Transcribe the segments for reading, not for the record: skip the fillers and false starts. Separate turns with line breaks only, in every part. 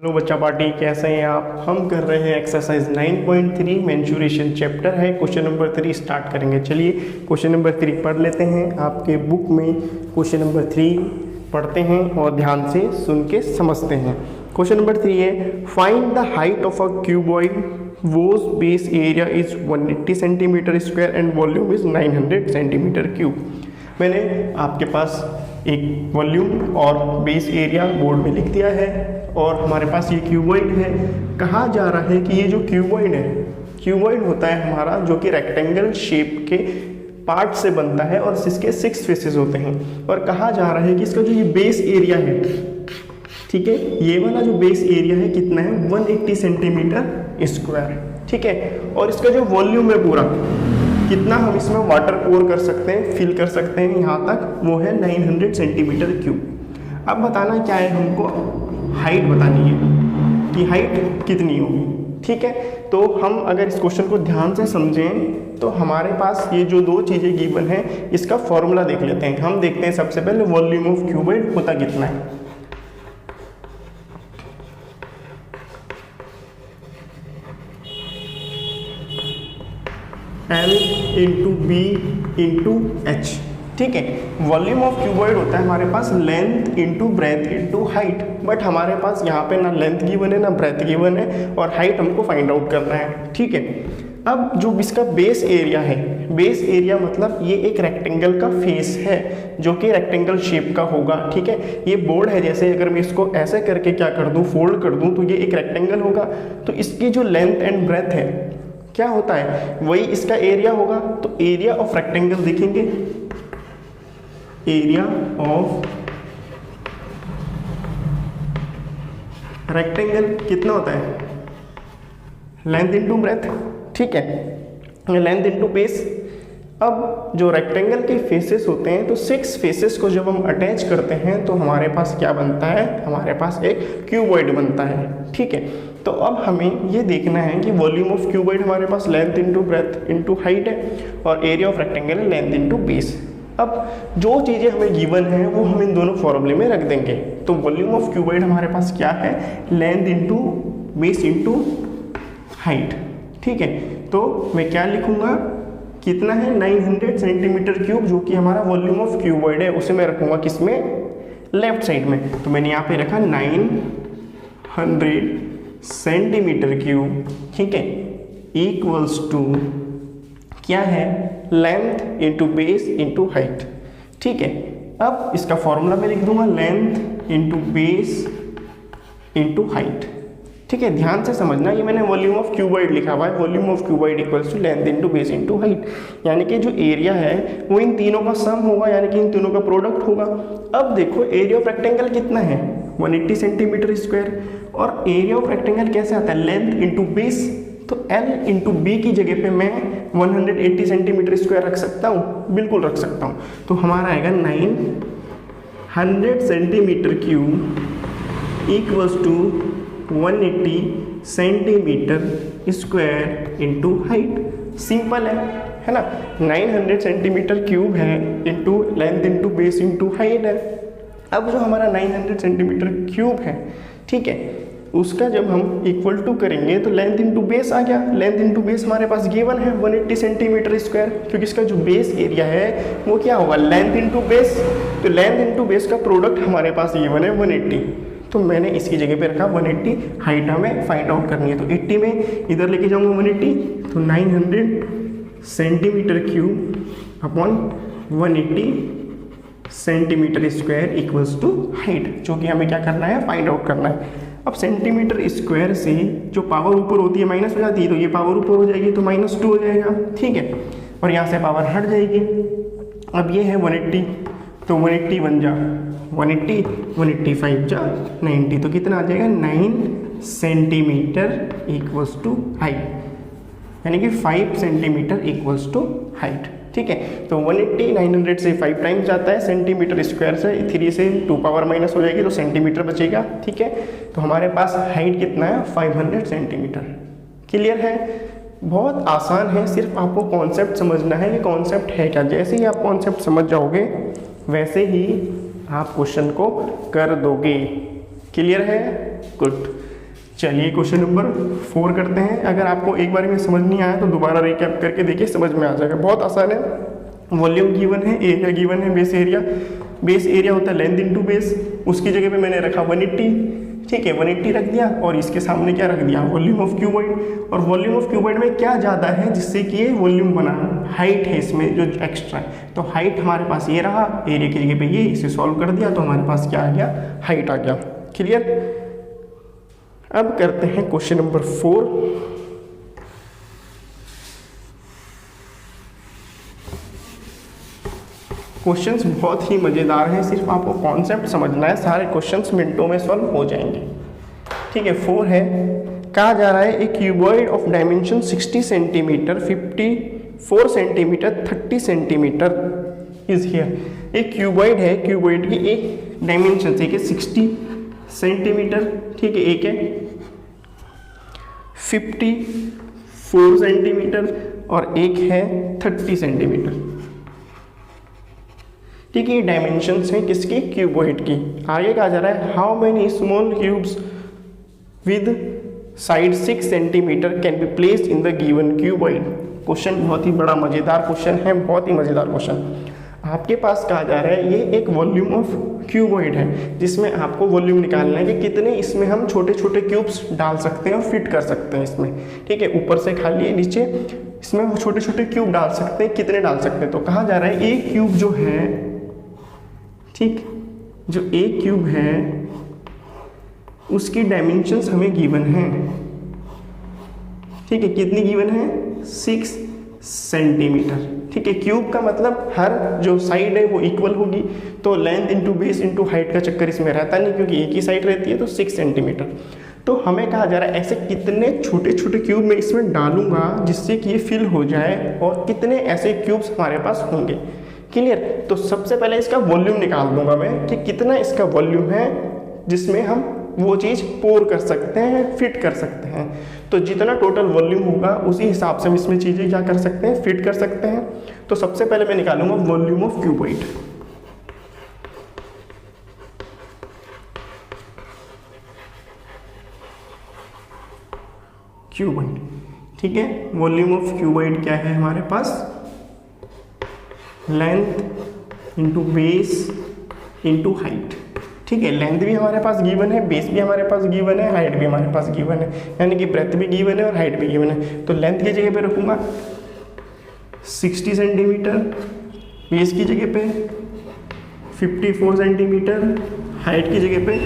Hello बच्चा party, कैसे हैं आप। हम कर रहे हैं एक्सरसाइज 9.3 मेंसुरेशन चैप्टर है। क्वेश्चन नंबर 3 स्टार्ट करेंगे। चलिए क्वेश्चन नंबर 3 पढ़ लेते हैं। आपके बुक में क्वेश्चन नंबर 3 पढ़ते हैं और ध्यान से सुन के समझते हैं। क्वेश्चन नंबर 3 है, find the height of a cuboid whose base area is 180 centimetre square and volume is 900 centimetre cube. मैंने आपके पास एक वॉल्यूम और बेस एरिया बोर्ड में लिख दिया है और हमारे पास ये क्यूबॉइड है। कहा जा रहा है कि ये जो क्यूबॉइड है, क्यूबॉइड होता है हमारा जो कि रेक्टेंगल शेप के पार्ट से बनता है और इसके 6 फेसेस होते हैं। और कहा जा रहा है कि इसका जो ये बेस एरिया है, ठीक है, ये वाला जो बेस एरिया है कितना है, 180 सेंटीमीटर स्क्वायर, ठीक है। और इसका जो वॉल्यूम है पूरा कितना हम इसमें वाटर पोर कर सकते हैं, फिल कर सकते हैं यहाँ तक, वो है 900 सेंटीमीटर क्यूब। अब बताना क्या है, हमको हाइट बतानी है कि हाइट कितनी होगी, ठीक है। तो हम अगर इस क्वेश्चन को ध्यान से समझें तो हमारे पास ये जो दो चीज़ें गिवन है, इसका फॉर्मूला देख लेते हैं। हम देखते हैं सबसे पहले वॉल्यूम ऑफ क्यूबॉइड होता कितना है। L into B into H, ठीक है। वॉल्यूम ऑफ क्यूबॉइड होता है हमारे पास length into breadth into height, but हमारे पास यहाँ पे ना लेंथ गिवन है ना ब्रेथ गिवन है और हाइट हमको फाइंड आउट करना है, ठीक है। अब जो इसका बेस एरिया है, बेस एरिया मतलब ये एक रेक्टेंगल का फेस है जो कि रेक्टेंगल शेप का होगा, ठीक है। ये बोर्ड है, जैसे अगर मैं इसको ऐसे करके क्या कर दूँ, फोल्ड कर दूँ तो ये एक रेक्टेंगल होगा। तो इसकी जो लेंथ एंड ब्रेथ है क्या होता है, वही इसका एरिया होगा। तो एरिया ऑफ रेक्टेंगल देखेंगे, एरिया ऑफ रेक्टेंगल कितना होता है, लेंथ इंटू ब्रेथ, ठीक है, लेंथ इंटू बेस। अब जो रेक्टेंगल के फेसेस होते हैं, तो 6 फेसेस को जब हम अटैच करते हैं तो हमारे पास क्या बनता है, हमारे पास एक क्यूबॉइड बनता है, ठीक है। तो अब हमें ये देखना है कि वॉल्यूम ऑफ क्यूबॉइड हमारे पास length into breadth into height है और एरिया ऑफ रेक्टेंगल है लेंथ इंटू बेस। अब जो चीज़ें हमें गिवन हैं वो हम इन दोनों फॉर्मूले में रख देंगे। तो वॉल्यूम ऑफ क्यूबॉइड हमारे पास क्या है, length into base into height, ठीक है। तो मैं क्या लिखूंगा, कितना है, 900 सेंटीमीटर क्यूब, जो कि हमारा वॉल्यूम ऑफ क्यूबॉइड है, उसे मैं रखूंगा किसमें, लेफ्ट साइड में। तो मैंने यहाँ पे रखा 900 सेंटीमीटर क्यूब, ठीक है, इक्वल्स टू क्या है, length into base into height, ठीक है। अब इसका फॉर्मूला मैं लिख दूंगा, length into base into height, ठीक है। ध्यान से समझना, ये मैंने वॉल्यूम ऑफ क्यूबॉइड लिखा हुआ है, volume of cuboid equals to length into base into height, यानी कि जो एरिया है वो इन तीनों का सम होगा, यानी कि इन तीनों का प्रोडक्ट होगा। अब देखो एरिया ऑफ रेक्टेंगल कितना है, 180 सेंटीमीटर स्क्वायर, और एरिया ऑफ रेक्टेंगल कैसे आता है, लेंथ इंटू बेस। तो L इंटू बी की जगह पे मैं 180 सेंटीमीटर स्क्वायर रख सकता हूँ, बिल्कुल रख सकता हूँ। तो हमारा आएगा 900 centimetre cube equals to 180 centimetre square into height. Simple है ना, 900 सेंटीमीटर क्यूब है into length into base into height है। अब जो हमारा 900 सेंटीमीटर क्यूब है, ठीक है, उसका जब हम इक्वल टू करेंगे तो लेंथ इंटू बेस आ गया। लेंथ इंटू बेस हमारे पास गिवन है 180 सेंटीमीटर स्क्वायर, क्योंकि इसका जो बेस एरिया है वो क्या होगा, लेंथ इंटू बेस। तो लेंथ इंटू बेस का प्रोडक्ट हमारे पास गिवन है 180, तो मैंने इसकी जगह पे रखा 180। हाइट हमें फाइंड आउट करनी है, तो 80 में इधर लेके जाऊंगा 180, तो 900 centimetre cube upon 180 centimetre square equals to height, जो कि हमें क्या करना है, फाइंड आउट करना है। अब सेंटीमीटर स्क्वायर से जो पावर ऊपर होती है माइनस हो जाती है, तो ये पावर ऊपर हो जाएगी तो -2 हो जाएगा, ठीक है, और यहाँ से पावर हट जाएगी। अब ये है 180, तो 180 बन जा 180, 185 जा 90, तो कितना आ जाएगा, 9 सेंटीमीटर इक्वल्स टू हाइट, यानी कि 5 सेंटीमीटर इक्वल्स टू हाइट, ठीक है। तो 180 900 से 5 टाइम्स जाता है, सेंटीमीटर स्क्वायर से 3 से 2 पावर माइनस हो जाएगी तो सेंटीमीटर बचेगा, ठीक है। तो हमारे पास हाइट कितना है, 500 सेंटीमीटर। क्लियर है, बहुत आसान है, सिर्फ आपको कॉन्सेप्ट समझना है, ये कॉन्सेप्ट है क्या। जैसे ही आप कॉन्सेप्ट समझ जाओगे वैसे ही आप क्वेश्चन को कर दोगे। क्लियर है, गुड। चलिए क्वेश्चन नंबर 4 करते हैं। अगर आपको एक बार में समझ नहीं आया तो दोबारा रिकैप करके देखिए, समझ में आ जाएगा। बहुत आसान है। वॉल्यूम गिवन है, एरिया गिवन है, बेस एरिया। बेस एरिया होता है लेंथ इनटू बेस, उसकी जगह पे मैंने रखा 180, ठीक है 180 रख दिया, और इसके सामने क्या रख दिया, वॉल्यूम ऑफ क्यूबॉइड। और वॉल्यूम ऑफ क्यूबॉइड में क्या ज़्यादा है जिससे कि ये वॉल्यूम बना, हाइट है इसमें जो एक्स्ट्रा है। तो हाइट हमारे पास ये रहा, एरिया की जगह पे ये, इसे सॉल्व कर दिया तो हमारे पास क्या आ गया, हाइट आ गया। क्लियर। अब करते हैं क्वेश्चन नंबर 4। क्वेश्चंस बहुत ही मज़ेदार हैं, सिर्फ आपको कॉन्सेप्ट समझना है, सारे क्वेश्चंस मिनटों में सॉल्व हो जाएंगे। ठीक है। 4 है, कहा जा रहा है एक cuboid of dimension 60 centimetre, 54 centimetre, 30 centimetre is here. एक क्यूबॉइड है, क्यूबॉइड की एक डायमेंशन एक है 60 सेंटीमीटर, ठीक है, एक है 54 सेंटीमीटर और एक है 30 सेंटीमीटर। ठीक है, ये डायमेंशंस हैं किसकी, क्यूबॉइड की। आगे कहा जा रहा है how many small cubes with side 6 centimetre can be placed in the given cuboid. Question बहुत ही बड़ा मज़ेदार क्वेश्चन है, बहुत ही मज़ेदार क्वेश्चन। आपके पास कहा जा रहा है ये एक वॉल्यूम ऑफ क्यूबॉइड है जिसमें आपको वॉल्यूम निकालना है कि कितने इसमें हम छोटे छोटे क्यूब्स डाल सकते हैं और फिट कर सकते हैं इसमें। ठीक है, ऊपर से खाली है, नीचे इसमें वो छोटे छोटे क्यूब डाल सकते हैं, कितने डाल सकते हैं। तो कहा जा रहा है एक क्यूब जो है, ठीक, जो एक क्यूब है उसकी डायमेंशंस हमें गिवन है। ठीक है, कितनी गिवन है, 6 सेंटीमीटर। ठीक है, क्यूब का मतलब हर जो साइड है वो इक्वल होगी, तो length into base into height का चक्कर इसमें रहता नहीं क्योंकि एक ही साइड रहती है, तो 6 सेंटीमीटर। तो हमें कहा जा रहा है ऐसे कितने छोटे छोटे क्यूब मैं इसमें डालूंगा जिससे कि ये फिल हो जाए, और कितने ऐसे क्यूब्स हमारे पास होंगे। क्लियर। तो सबसे पहले इसका वॉल्यूम निकाल दूंगा मैं कि कितना इसका वॉल्यूम है जिसमें हम वो चीज़ पोर कर सकते हैं, फिट कर सकते हैं। तो जितना टोटल वॉल्यूम होगा उसी हिसाब से हम इसमें चीज़ें क्या कर सकते हैं, फिट कर सकते हैं। तो सबसे पहले मैं निकालूंगा वॉल्यूम ऑफ क्यूबॉइड। क्यूबॉइड, ठीक है, वॉल्यूम ऑफ क्यूबॉइड क्या है हमारे पास, length into base into height. ठीक है, लेंथ भी हमारे पास गिवन है, बेस भी हमारे पास गिवन है, हाइट भी हमारे पास गिवन है, यानी कि ब्रेथ भी गिवन है और हाइट भी गिवन है। तो लेंथ की जगह पे रखूंगा 60 सेंटीमीटर, बेस की जगह पे 54 सेंटीमीटर, हाइट की जगह पे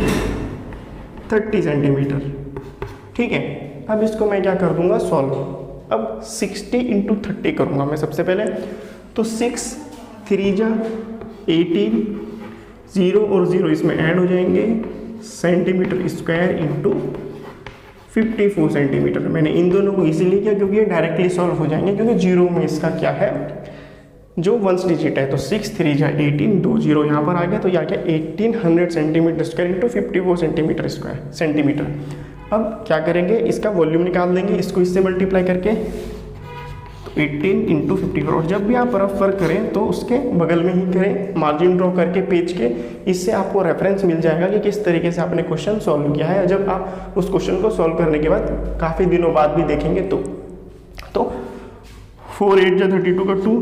30 सेंटीमीटर। ठीक है, अब इसको मैं क्या कर दूंगा, सॉल्व। अब 60 इंटू 30 करूंगा मैं सबसे पहले। तो 6 3 जा 18, 0 और 0 इसमें ऐड हो जाएंगे, सेंटीमीटर स्क्वायर इंटू 54 सेंटीमीटर। मैंने इन दोनों को इसीलिए किया क्योंकि ये डायरेक्टली सॉल्व हो जाएंगे, क्योंकि 0 में इसका क्या है, जो 1 डिजिट है। तो 6 3 जा 18, 2 0 यहाँ पर आ गया, तो यह आ गया 1800 centimetre square into 54 centimetre square centimetre. अब क्या करेंगे, इसका वॉल्यूम निकाल देंगे, इसको इससे मल्टीप्लाई करके, तो 18 इंटू 54। और जब भी आप रफ वर्क करें तो उसके बगल में ही करें, मार्जिन ड्रॉ करके पेज के, इससे आपको रेफरेंस मिल जाएगा कि किस तरीके से आपने क्वेश्चन सॉल्व किया है। जब आप उस क्वेश्चन को सॉल्व करने के बाद काफ़ी दिनों बाद भी देखेंगे तो 4 8 जा 32 का 2,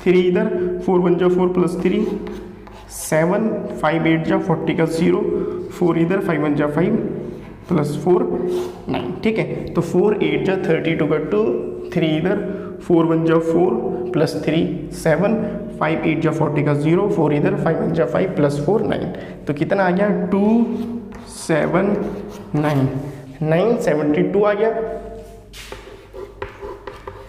3 इधर, 4 1 जा 4 प्लस 3 7, 5 8 जा 40 का 0, 4 इधर, 5 1 जा 5 प्लस 4 9। ठीक है, तो 4 8 जा 32 का 2, 3 इधर, 4 1 जा 4 प्लस 3 7, 5 8 जा 40 का 0, 4 इधर, 5 1 जा 5 प्लस 4 9। तो कितना आ गया, 2 7 9 972 आ गया,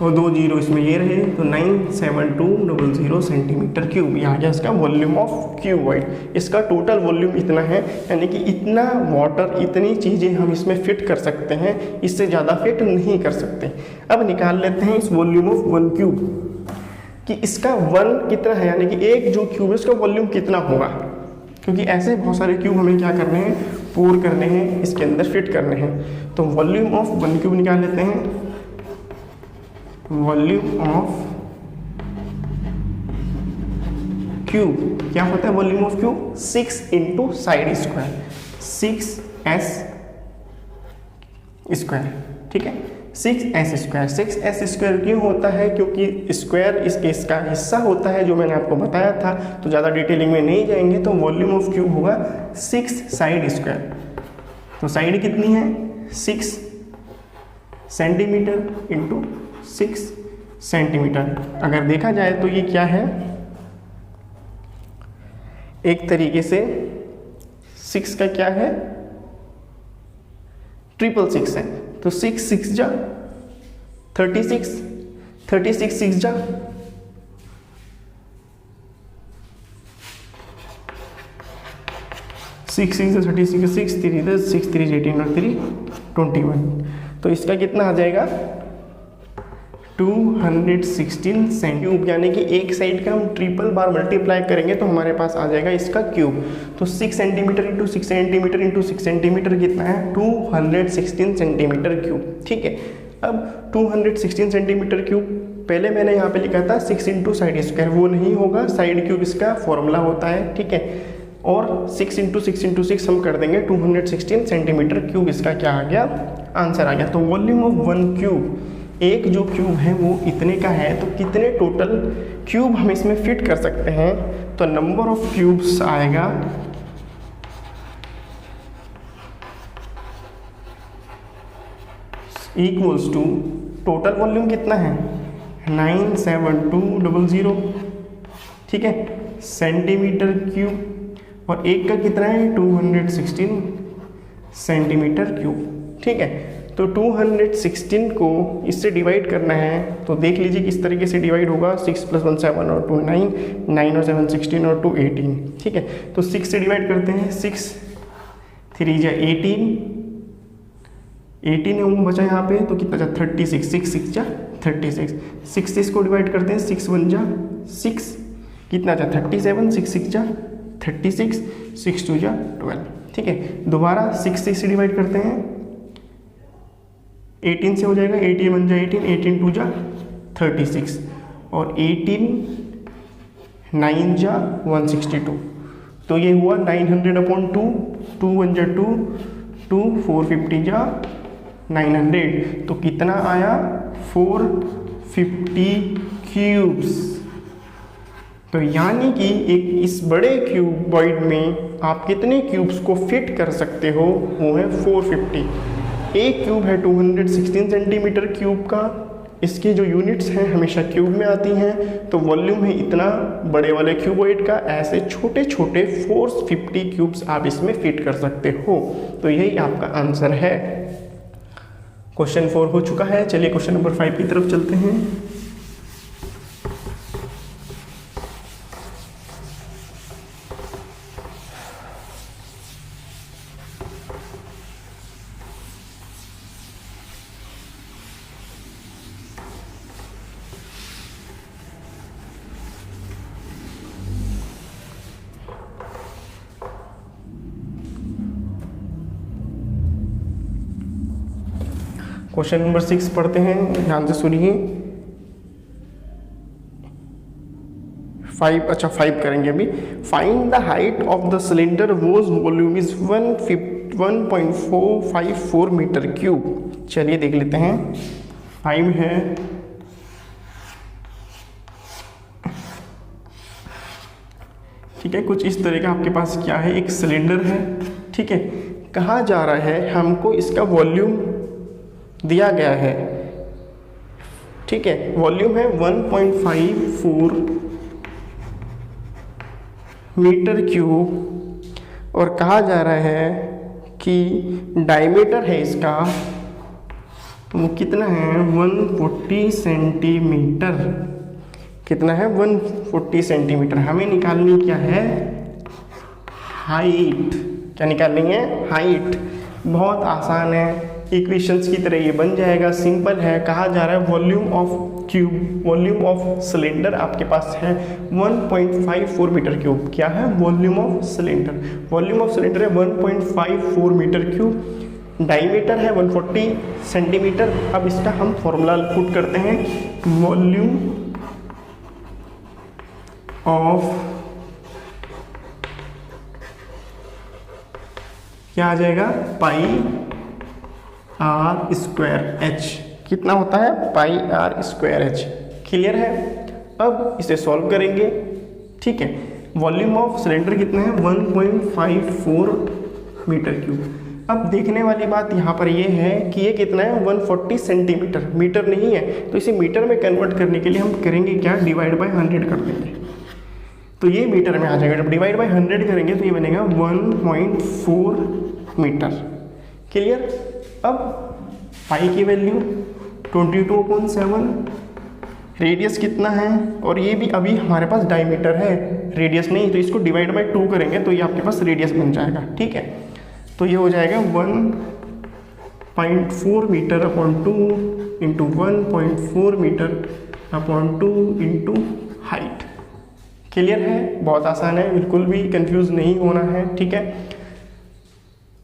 और 2 0 इसमें ये रहे, तो 97200 सेंटीमीटर क्यूब। ये आ गया इसका वॉल्यूम ऑफ क्यूबॉइड। इसका टोटल वॉल्यूम इतना है, यानी कि इतना वाटर, इतनी चीज़ें हम इसमें फिट कर सकते हैं, इससे ज़्यादा फिट नहीं कर सकते। अब निकाल लेते हैं इस वॉल्यूम ऑफ 1 क्यूब कि इसका 1 कितना है, यानी कि एक जो क्यूब है उसका वॉल्यूम कितना होगा, क्योंकि ऐसे बहुत सारे क्यूब हमें क्या करने हैं, पोर करने हैं, इसके अंदर फिट करने हैं। तो वॉल्यूम ऑफ 1 क्यूब निकाल लेते हैं। वॉल्यूम ऑफ क्यूब क्या होता है, volume of cube 6 into side square, 6s square, ठीक है। 6s स्क्वायर, 6s स्क्वायर क्यों होता है? क्योंकि स्क्वायर इस केस का हिस्सा होता है, जो मैंने आपको बताया था, तो ज़्यादा डिटेलिंग में नहीं जाएंगे। तो वॉल्यूम ऑफ क्यूब होगा 6 साइड स्क्वायर। तो साइड कितनी है? 6 सेंटीमीटर इंटू 6 सेंटीमीटर। अगर देखा जाए तो ये क्या है, एक तरीके से 6 का क्या है, 666 है। तो 6 6 जा 36, 36 6 जा 6 6 36, 6 3 10, 6 3 18 और 3 21। तो इसका कितना आ जाएगा? 216 सेंटीमीटर, यानी कि एक साइड का हम ट्रिपल बार मल्टीप्लाई करेंगे तो हमारे पास आ जाएगा इसका क्यूब। तो 6 centimetre into 6 centimetre into 6 centimetre कितना है? 216 सेंटीमीटर क्यूब, ठीक है। अब 216 सेंटीमीटर क्यूब पहले मैंने यहाँ पे लिखा था 6 इंटू साइड स्क्वायर, वो नहीं होगा, साइड क्यूब इसका फॉर्मूला होता है, ठीक है। और 6 इंटू 6 इंटू 6 हम कर देंगे 216 सेंटीमीटर क्यूब, इसका क्या आ गया? आंसर आ गया। तो वॉल्यूम ऑफ वन क्यूब, एक जो क्यूब है वो इतने का है, तो कितने टोटल क्यूब हम इसमें फिट कर सकते हैं? तो नंबर ऑफ क्यूब्स आएगा इक्वल्स टू, टोटल वॉल्यूम कितना है? 97200, ठीक है, सेंटीमीटर क्यूब, और एक का कितना है? 216 सेंटीमीटर क्यूब, ठीक है। तो 216 को इससे डिवाइड करना है, तो देख लीजिए किस तरीके से डिवाइड होगा। 6 + 1 7 और 2 9, 9 और 7 16 और 2 18, ठीक है। तो 6 से डिवाइड करते हैं, 6 3 जा 18, 18 है वो बचा यहाँ पे, तो कितना जा 36, 6 6 जा 36, 6 से इसको डिवाइड करते हैं, 6 1 जा 6, कितना जा 37, 6 6 जा 36, 6 2 जा 12, ठीक है। दोबारा 6 से डिवाइड करते हैं, 18 से हो जाएगा, 18 1 जा 18, 18 2 जा 36, और 18 9 जा 162, तो ये हुआ 900/2, 2 1 जा 2, 2 450 जा 900, तो कितना आया? 450 क्यूब्स। तो यानी कि एक इस बड़े क्यूबॉइड में आप कितने क्यूब्स को फिट कर सकते हो? वो है 450। एक क्यूब है 216 सेंटीमीटर क्यूब का, इसकी जो यूनिट्स हैं हमेशा क्यूब में आती हैं, तो वॉल्यूम है इतना बड़े वाले क्यूबॉइड का, ऐसे छोटे छोटे 450 क्यूब्स आप इसमें फिट कर सकते हो। तो यही आपका आंसर है। क्वेश्चन 4 हो चुका है। चलिए क्वेश्चन नंबर 5 की तरफ चलते हैं। क्वेश्चन नंबर 6 पढ़ते हैं, ध्यान से सुनिए। 5 करेंगे अभी। Find the height of the cylinder whose volume is 1.454 metre cube. चलिए देख लेते हैं। 5 है, ठीक है। कुछ इस तरह का आपके पास क्या है, एक सिलेंडर है, ठीक है। कहा जा रहा है हमको इसका वॉल्यूम दिया गया है, ठीक है। वॉल्यूम है 1.54 मीटर क्यूब, और कहा जा रहा है कि डायमीटर है इसका, वो कितना है? 140 सेंटीमीटर। कितना है? 140 सेंटीमीटर। हमें निकालनी क्या है? हाइट। क्या निकालनी है? हाइट। बहुत आसान है, इक्वेशंस की तरह ये बन जाएगा, सिंपल है। कहा जा रहा है volume of cube, volume of cylinder आपके पास है 1.54 मीटर क्यूब। क्या है? Volume of cylinder. Volume of cylinder है 1.54 मीटर क्यूब, डायमीटर है 140 सेंटीमीटर। अब इसका हम फॉर्मूला पुट करते हैं, वॉल्यूम ऑफ, क्या आ जाएगा? पाई आर स्क्वायर एच, कितना होता है पाई आर स्क्वायर एच। क्लियर है। अब इसे सॉल्व करेंगे। ठीक है, वॉल्यूम ऑफ सिलेंडर कितना है 1.54 मीटर क्यूब। अब देखने वाली बात यहाँ पर ये है कि ये कितना है 140 सेंटीमीटर, मीटर नहीं है, तो इसे मीटर में कन्वर्ट करने के लिए हम करेंगे क्या, डिवाइड बाय 100 कर देंगे, तो ये मीटर में आ जाएगा। जब डिवाइड बाय 100 करेंगे तो ये बनेगा 1.4 मीटर। क्लियर। अब पाई की वैल्यू 22/7, रेडियस कितना है, और ये भी अभी हमारे पास डायमीटर है, रेडियस नहीं, तो इसको डिवाइड बाय 2 करेंगे तो ये आपके पास रेडियस बन जाएगा। ठीक है, तो ये हो जाएगा 1.4 metre upon 2 into 1.4 metre upon 2 into height. Clear है, बहुत आसान है, बिल्कुल भी कंफ्यूज नहीं होना है। ठीक है,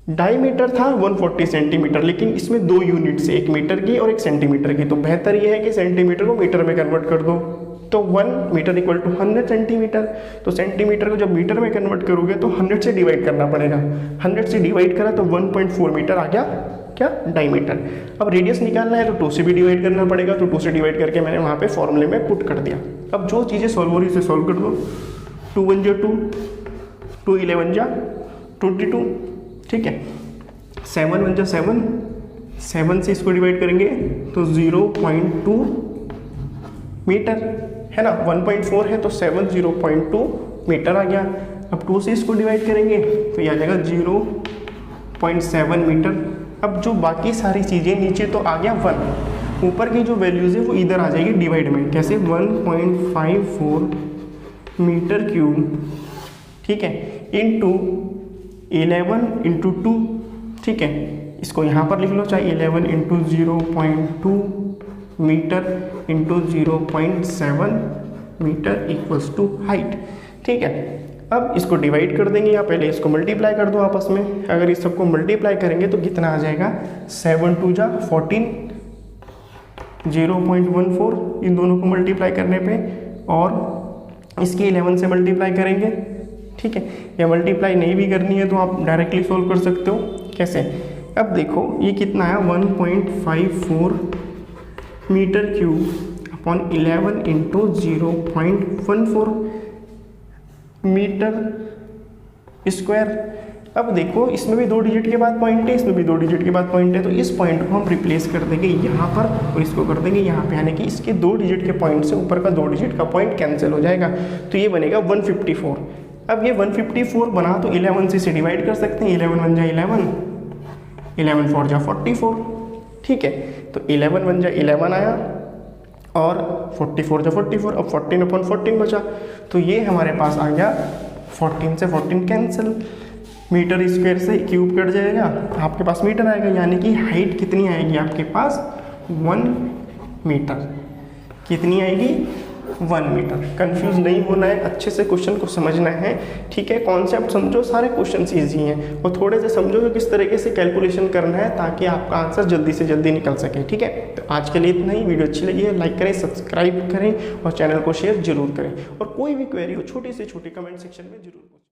डायमीटर था 140 सेंटीमीटर, लेकिन इसमें 2 यूनिट्स है, 1 मीटर की और 1 सेंटीमीटर की, तो बेहतर यह है कि सेंटीमीटर को मीटर में कन्वर्ट कर दो। तो 1 मीटर इक्वल टू 100 सेंटीमीटर, तो सेंटीमीटर को जब मीटर में कन्वर्ट करोगे तो 100 से डिवाइड करना पड़ेगा, 100 से डिवाइड करा तो 1.4 मीटर आ गया क्या, डायमीटर। अब रेडियस निकालना है तो 2 से भी डिवाइड करना पड़ेगा, तो 2 से डिवाइड करके मैंने वहाँ पे फॉर्मूले में पुट कर दिया। अब जो चीज़ें सॉल्व हो रही है सॉल्व कर दो। 2 1 जा 2, 2 11 जा 22। ठीक है, 7 1 जा 7, 7 से इसको डिवाइड करेंगे तो 0.2 मीटर है ना, 1.4 है तो 7 0.2 मीटर आ गया। अब 2 से इसको डिवाइड करेंगे तो ये आ जाएगा 0.7 मीटर। अब जो बाकी सारी चीज़ें, नीचे तो आ गया 1, ऊपर की जो वैल्यूज़ है वो इधर आ जाएगी डिवाइड में, कैसे 1.54 मीटर क्यूब। ठीक है, इंटू 11 इंटू 2। ठीक है, इसको यहाँ पर लिख लो, चाहे 11 into 0.2 metre into 0.7 metre equals to height. ठीक है, अब इसको डिवाइड कर देंगे या पहले इसको मल्टीप्लाई कर दो आपस में। अगर इस सबको मल्टीप्लाई करेंगे तो कितना आ जाएगा, 7 2 जा 14, 0.14 इन दोनों को मल्टीप्लाई करने पे, और इसकी 11 से मल्टीप्लाई करेंगे। ठीक है, या मल्टीप्लाई नहीं भी करनी है तो आप डायरेक्टली सोल्व कर सकते हो। कैसे, अब देखो ये कितना है 1.54 metre cube upon 11 into 0.14 metre square. अब देखो इसमें भी 2 डिजिट के बाद पॉइंट है, इसमें भी 2 डिजिट के बाद पॉइंट है, तो इस पॉइंट को हम रिप्लेस कर देंगे यहाँ पर और इसको कर देंगे यहाँ पे, यानी कि इसके 2 डिजिट के पॉइंट से ऊपर का 2 डिजिट का पॉइंट कैंसिल हो जाएगा, तो ये बनेगा 154। अब ये 154 बना तो 11 से इसे डिवाइड कर सकते हैं, 11 1 जा 11, 11 4 जा 44। ठीक है, तो 11 1 जा 11 आया और 44 जा 44, अब 14 अपॉन 14 बचा, तो ये हमारे पास आ गया 14 से 14 कैंसिल, मीटर स्क्वायर से क्यूब कट जाएगा, आपके पास मीटर आएगा, यानी कि हाइट कितनी आएगी आपके पास 1 मीटर। कितनी आएगी 1 मीटर। कंफ्यूज नहीं होना है, अच्छे से क्वेश्चन को समझना है। ठीक है, कॉन्सेप्ट समझो, सारे क्वेश्चन ईजी हैं, और थोड़े से समझो कि किस तरीके से कैलकुलेशन करना है ताकि आपका आंसर जल्दी से जल्दी निकल सके। ठीक है, तो आज के लिए इतना ही। वीडियो अच्छी लगी है लाइक करें, सब्सक्राइब करें और चैनल को शेयर जरूर करें, और कोई भी क्वेरी हो छोटी से छोटी कमेंट सेक्शन में जरूर